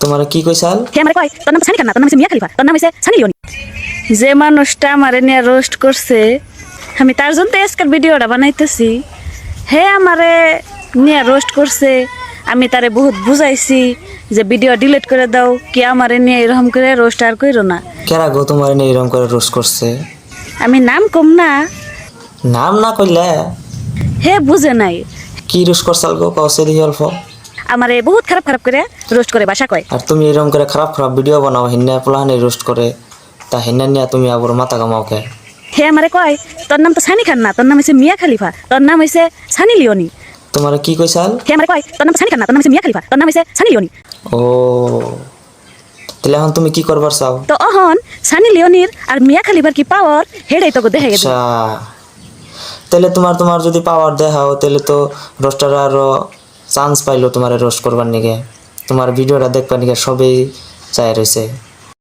তোমার কি কইছাল? হে আমারে কয় তোর নাম সানি খান না, তোর নাম হইছে মিয়া খলিফা, তোর নাম হইছে সানি লিওনি। যে মানুষটা আমারে নিয়ে রোস্ট করছে, আমি তার জন্য আজকের ভিডিওটা বানাইতেছি। হে আমারে নিয়ে রোস্ট করছে, আমি তারে বহুত বুঝাইছি যে ভিডিও ডিলিট করে দাও, কি আমারে নিয়ে এরকম করে রোস্ট আর কইরো না। কেরা গো তোমার নিয়ে এরকম করে রোস্ট করছে? আমি নাম কম না, নাম না কইলে হে বুঝে নাই। কি রোস্ট করছাল গো, কওছে দেখি অল্প। আমারে বহুত খারাপ খারাপ করে রোস্ট করে ভাষা কয়। আর তুমি এরকম করে খারাপ খারাপ ভিডিও বানাও, হিন্না পোলাহানি রোস্ট করে, তা হিন্না নিয়ে তুমি আবার মাথা কামাও কে? হে আমারে কয় তোর নাম তো সানি খান না, তোর নাম হইছে মিয়া খলিফা, তোর নাম হইছে সানি লিওনি। তোমার কি কইছাল? হে আমারে কয় তোর নাম তো সানি খান না, তোর নাম হইছে মিয়া খলিফা, তোর নাম হইছে সানি লিওনি। ও, তাহলে এখন তুমি কি করবার চাও? তো অহন সানি লিওনির আর মিয়া খলিফার কি পাওয়ার, হেডাই তোকে দেখে গেছে। আচ্ছা, তাহলে তোমার যদি পাওয়ার দেখাও, তাহলে তো রোস্টার আরো চান্স পাইলো তোমার রোস্ট করবার নিগে, তোমার ভিডিওটা দেখবার নিগে সবেই চাই রয়েছে।